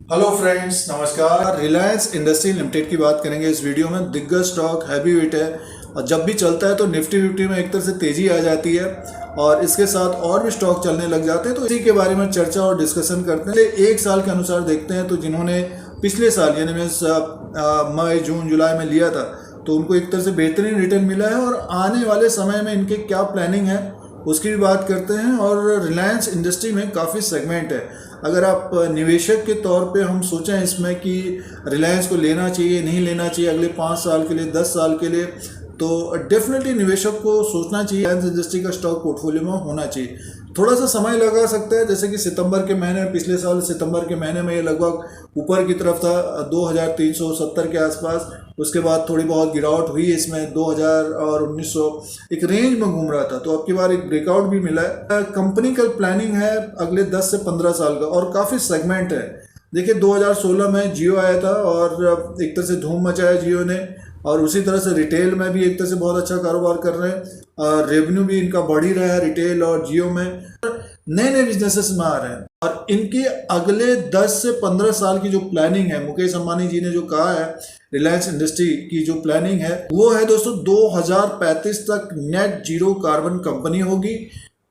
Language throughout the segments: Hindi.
हेलो फ्रेंड्स, नमस्कार। रिलायंस इंडस्ट्री लिमिटेड की बात करेंगे इस वीडियो में। दिग्गज स्टॉक हैवी वेट है और जब भी चलता है तो निफ्टी 50 में एक तरह से तेजी आ जाती है और इसके साथ और भी स्टॉक चलने लग जाते हैं। तो इसी के बारे में चर्चा और डिस्कशन करते हैं। एक साल के अनुसार देखते हैं तो जिन्होंने पिछले साल यानी मई जून जुलाई में लिया था तो उनको एक तरह से बेहतरीन रिटर्न मिला है और आने वाले समय में इनके क्या प्लानिंग है उसकी भी बात करते हैं। और रिलायंस इंडस्ट्री में काफ़ी सेगमेंट है। अगर आप निवेशक के तौर पे हम सोचें इसमें कि रिलायंस को लेना चाहिए नहीं लेना चाहिए अगले 5 साल के लिए 10 साल के लिए, तो डेफिनेटली निवेशक को सोचना चाहिए रिलायंस इंडस्ट्री का स्टॉक पोर्टफोलियो में होना चाहिए। थोड़ा सा समय लगा सकता है, जैसे कि सितंबर के महीने में, पिछले साल सितंबर के महीने में ये लगभग ऊपर की तरफ था 2370 के आसपास। उसके बाद थोड़ी बहुत गिरावट हुई इसमें 2000 और 1900 एक रेंज में घूम रहा था, तो अब की बार एक ब्रेकआउट भी मिला है। कंपनी का प्लानिंग है अगले 10 से 15 साल का और काफ़ी सेगमेंट है। देखिए 2016 में जियो आया था और एक तरह से धूम मचाया जियो ने, और उसी तरह से रिटेल में भी एक तरह से बहुत अच्छा कारोबार कर रहे हैं। रेवेन्यू भी इनका बढ़ ही रहा है रिटेल और जियो में। नए नए बिजनेसेस में आ रहे हैं और इनके अगले 10 से 15 साल की जो प्लानिंग है, मुकेश अंबानी जी ने जो कहा है रिलायंस इंडस्ट्री की जो प्लानिंग है वो है दोस्तों 2035 तक नेट जीरो कार्बन कंपनी होगी।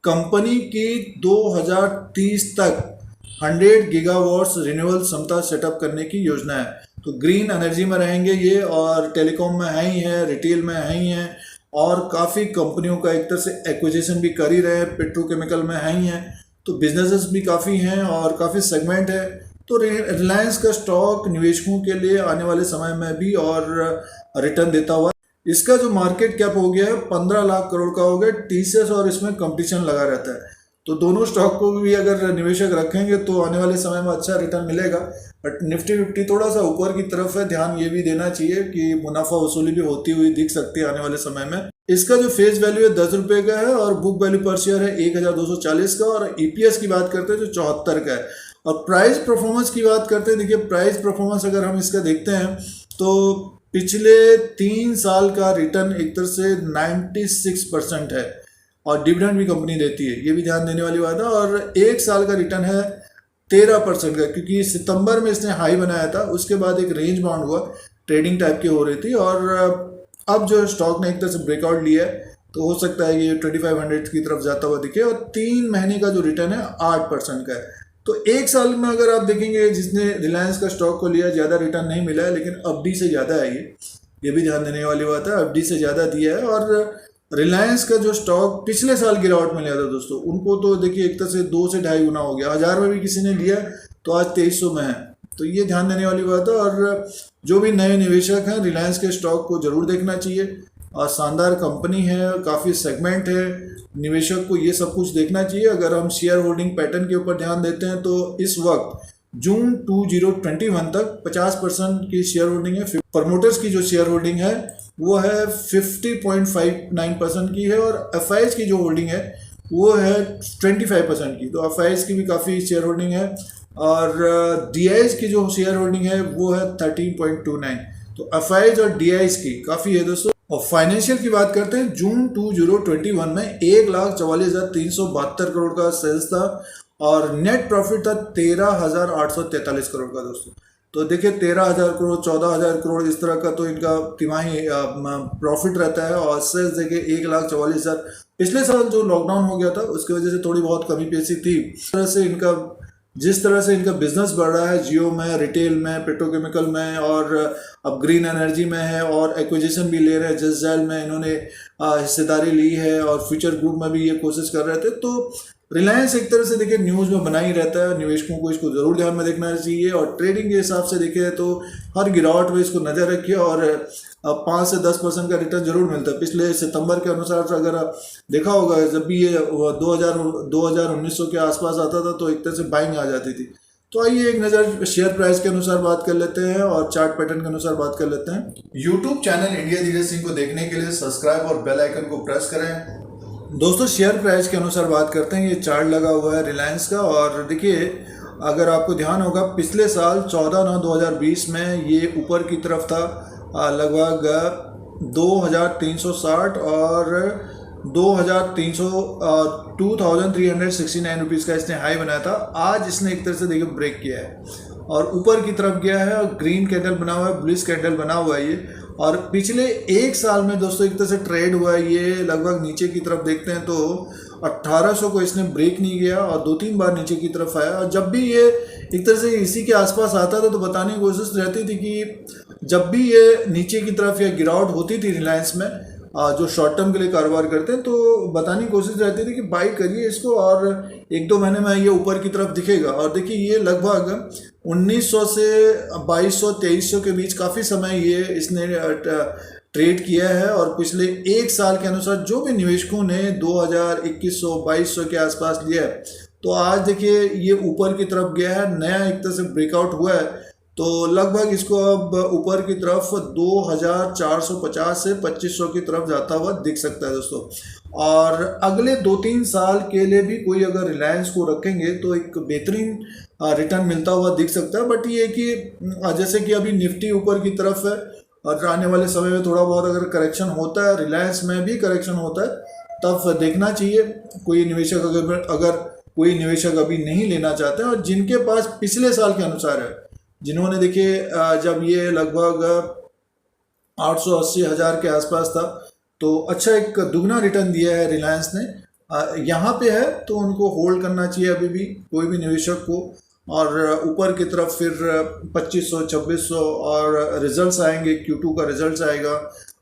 कंपनी की 2030 तक 100 गीगावाट्स रिन्यूएबल क्षमता सेटअप करने की योजना है। तो ग्रीन एनर्जी में रहेंगे ये, और टेलीकॉम में है ही है, रिटेल में है ही है, और काफ़ी कंपनियों का एक तरह से एक्विजिशन भी कर ही रहे हैं, पेट्रोकेमिकल में है ही है। तो बिजनेसेस भी काफ़ी हैं और काफ़ी सेगमेंट है। तो रिलायंस का स्टॉक निवेशकों के लिए आने वाले समय में भी और रिटर्न देता हुआ। इसका जो मार्केट कैप हो गया है 15 लाख करोड़ का हो गया। टीसीएस और इसमें कंपटीशन लगा रहता है, तो दोनों स्टॉक को भी अगर निवेशक रखेंगे तो आने वाले समय में अच्छा रिटर्न मिलेगा। बट निफ्टी 50 थोड़ा सा ऊपर की तरफ है, ध्यान ये भी देना चाहिए कि मुनाफा वसूली भी होती हुई दिख सकती है आने वाले समय में। इसका जो फेस वैल्यू है 10 रुपये का है और बुक वैल्यू पर शेयर है 1240 का, और ईपीएस की बात करते हैं जो 74 का है। और प्राइस परफॉर्मेंस की बात करते हैं, देखिए प्राइस परफॉर्मेंस अगर हम इसका देखते हैं तो पिछले 3 साल का रिटर्न एक तरह से 96% है और डिविडेंड भी कंपनी देती है, ये भी ध्यान देने वाली बात है। और 1 साल का रिटर्न है 13% का, क्योंकि सितंबर में इसने हाई बनाया था, उसके बाद एक रेंज बाउंड हुआ, ट्रेडिंग टाइप की हो रही थी, और अब जो स्टॉक ने एक तरह से ब्रेकआउट लिया है तो हो सकता है ये 2500 की तरफ जाता हुआ दिखे। और 3 महीने का जो रिटर्न है 8% का है। तो 1 साल में अगर आप देखेंगे जिसने रिलायंस का स्टॉक को लिया ज़्यादा रिटर्न नहीं मिला है, लेकिन एफडी से ज़्यादा है ये भी ध्यान देने वाली बात है। एफडी से ज़्यादा दिया है। और रिलायंस का जो स्टॉक पिछले साल गिरावट में लिया था दोस्तों, उनको तो देखिए एक तरह से 2 से 2.5 गुना हो गया। 1000 में भी किसी ने लिया तो आज 2300 में है, तो ये ध्यान देने वाली बात है। और जो भी नए निवेशक हैं रिलायंस के स्टॉक को जरूर देखना चाहिए, और शानदार कंपनी है, काफ़ी सेगमेंट है, निवेशक को ये सब कुछ देखना चाहिए। अगर हम शेयर होल्डिंग पैटर्न के ऊपर ध्यान देते हैं तो इस वक्त जून 2021 तक 50% की शेयर होल्डिंग है। प्रमोटर्स की जो शेयर होल्डिंग है वो है 50.59% की है, और एफआईएस की जो होल्डिंग है वो है 25% की। तो एफआईएस की भी काफ़ी शेयर होल्डिंग है, और डीआईएस की जो शेयर होल्डिंग है वो है 13.29। तो एफआईएस और डीआईएस की काफ़ी है दोस्तों। और फाइनेंशियल की बात करते हैं, जून 2021 में 1,44,372 करोड़ का सेल्स था और नेट प्रॉफिट था 13,843 करोड़ का दोस्तों। तो देखिए 13,000 करोड़ 14,000 करोड़ इस तरह का तो इनका तिमाही प्रॉफिट रहता है। और सेल्स देखिए 1,44,000। पिछले साल जो लॉकडाउन हो गया था उसकी वजह से थोड़ी बहुत कमी पेशी थी। जिस तरह से इनका बिजनेस बढ़ रहा है जियो में, रिटेल में, पेट्रोकेमिकल में, और अब ग्रीन एनर्जी में है, और एक्विजिशन भी ले रहे हैं। जसडैल में इन्होंने हिस्सेदारी ली है, और फ्यूचर ग्रुप में भी ये कोशिश कर रहे थे। तो रिलायंस एक तरह से देखिए न्यूज़ में बना ही रहता है, निवेशकों को इसको ज़रूर ध्यान में देखना चाहिए। और ट्रेडिंग के हिसाब से देखें तो हर गिरावट में इसको नज़र रखिए, और 5 से 10% का रिटर्न जरूर मिलता है। पिछले सितंबर के अनुसार से अगर देखा होगा, जब भी ये 2019 के आसपास आता था तो एक तरह से बाइंग आ जाती थी। तो आइए एक नज़र शेयर प्राइस के अनुसार बात कर लेते हैं और चार्ट पैटर्न के अनुसार बात कर लेते हैं। YouTube channel India Dheeraj Singh को देखने के लिए सब्सक्राइब और बेल आइकन को प्रेस करें। दोस्तों शेयर प्राइस के अनुसार बात करते हैं। ये चार्ट लगा हुआ है रिलायंस का, और देखिए अगर आपको ध्यान होगा पिछले साल 14/9/2020 में ये ऊपर की तरफ था लगभग 2,360 और 2,369 रुपीज़ का इसने हाई बनाया था। आज इसने एक तरह से देखिए ब्रेक किया है और ऊपर की तरफ गया है और ग्रीन कैंडल बना हुआ है, बुलिश कैंडल बना हुआ है ये। और पिछले एक साल में दोस्तों एक तरह से ट्रेड हुआ है ये, लगभग नीचे की तरफ देखते हैं तो 1800 को इसने ब्रेक नहीं किया और 2-3 बार नीचे की तरफ आया। और जब भी ये एक तरह से इसी के आसपास आता था तो बताने की कोशिश रहती थी कि जब भी ये नीचे की तरफ या गिरावट होती थी रिलायंस में, जो शॉर्ट टर्म के लिए कारोबार करते हैं, तो बताने की कोशिश रहती थी कि बाई करिए इसको और 1-2 महीने में ये ऊपर की तरफ दिखेगा। और देखिए ये लगभग 1900 से 2200-2300 के बीच काफ़ी समय ये इसने ट्रेड किया है। और पिछले एक साल के अनुसार जो भी निवेशकों ने 2100-2200 के आसपास लिया है, तो आज देखिए ये ऊपर की तरफ गया है, नया एक तरह से ब्रेकआउट हुआ है। तो लगभग इसको अब ऊपर की तरफ 2450 से 2500 की तरफ जाता हुआ दिख सकता है दोस्तों। और अगले 2-3 साल के लिए भी कोई अगर रिलायंस को रखेंगे तो एक बेहतरीन रिटर्न मिलता हुआ दिख सकता है। बट ये कि जैसे कि अभी निफ्टी ऊपर की तरफ है और आने वाले समय में थोड़ा बहुत अगर करेक्शन होता है, रिलायंस में भी करेक्शन होता है, तब देखना चाहिए। कोई निवेशक अगर कोई निवेशक अभी नहीं लेना चाहते हैं और जिनके पास पिछले साल के अनुसार है, जिन्होंने देखिए जब ये लगभग 880 हज़ार के आसपास था तो अच्छा एक दुगना रिटर्न दिया है रिलायंस ने, यहाँ पे है तो उनको होल्ड करना चाहिए अभी भी कोई भी निवेशक को। और ऊपर की तरफ फिर 2500-2600 और रिजल्ट्स आएंगे, Q2 का रिजल्ट्स आएगा।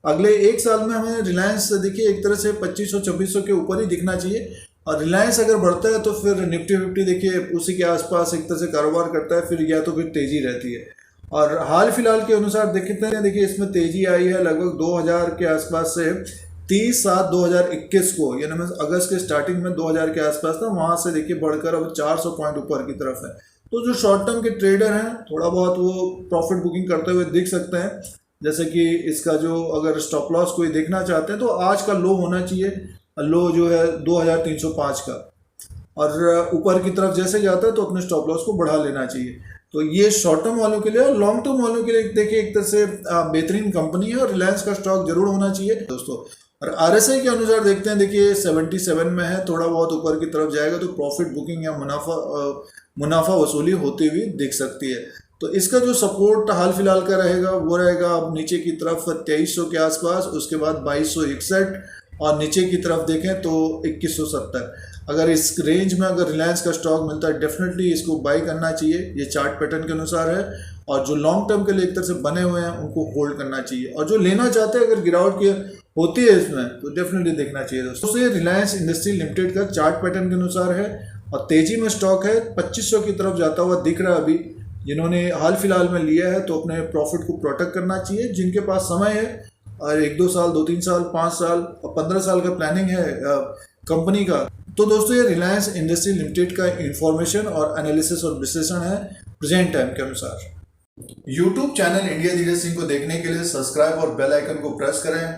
अगले एक साल में हमें रिलायंस देखिए एक तरह से 2500-2600 के ऊपर ही दिखना चाहिए। और रिलायंस अगर बढ़ता है तो फिर निफ्टी 50 देखिए उसी के आसपास एक तरह से कारोबार करता है, फिर या तो फिर तेज़ी रहती है। और हाल फिलहाल के अनुसार देखते हैं, देखिए इसमें तेज़ी आई है लगभग 2000 के आसपास से 30/7/2021 को, यानी मैं अगस्त के स्टार्टिंग में 2000 के आसपास था, वहाँ से देखिए बढ़कर अब 400 पॉइंट ऊपर की तरफ है। तो जो शॉर्ट टर्म के ट्रेडर हैं थोड़ा बहुत वो प्रॉफिट बुकिंग करते हुए दिख सकते हैं। जैसे कि इसका जो अगर स्टॉप लॉस कोई देखना चाहते हैं तो आज का लो होना चाहिए, लो जो है 2305 का, और ऊपर की तरफ जैसे जाता है तो अपने स्टॉप लॉस को बढ़ा लेना चाहिए। तो ये शॉर्ट टर्म वालों के लिए और लॉन्ग टर्म वालों के लिए देखिए एक तरह से बेहतरीन कंपनी है और रिलायंस का स्टॉक जरूर होना चाहिए दोस्तों। और RSI के अनुसार देखते हैं, देखिए 77 में है, थोड़ा बहुत ऊपर की तरफ जाएगा तो प्रॉफिट बुकिंग या मुनाफा वसूली होती हुई दिख सकती है। तो इसका जो सपोर्ट हाल फिलहाल का रहेगा वो रहेगा अब नीचे की तरफ 2300 के आसपास, उसके बाद 2261 और नीचे की तरफ देखें तो 2170। अगर इस रेंज में अगर रिलायंस का स्टॉक मिलता है डेफिनेटली इसको बाई करना चाहिए, ये चार्ट पैटर्न के अनुसार है। और जो लॉन्ग टर्म के लिए एक तरह से बने हुए हैं उनको होल्ड करना चाहिए, और जो लेना चाहते हैं अगर गिरावट की होती है इसमें तो डेफिनेटली देखना चाहिए दोस्तों। ये रिलायंस इंडस्ट्रीज लिमिटेड का चार्ट पैटर्न के अनुसार है और तेजी में स्टॉक है, 2500 की तरफ जाता हुआ दिख रहा है अभी। जिन्होंने हाल फिलहाल में लिया है तो अपने प्रॉफिट को प्रोटेक्ट करना चाहिए। जिनके पास समय है और 1-2 साल, 2-3 साल, 5 साल और 15 साल का प्लानिंग है कंपनी का, तो दोस्तों ये रिलायंस इंडस्ट्रीज लिमिटेड का इंफॉर्मेशन और एनालिसिस और विश्लेषण है प्रेजेंट टाइम के अनुसार। YouTube channel India Dheeraj Singh को देखने के लिए सब्सक्राइब और बेल आइकन को प्रेस करें।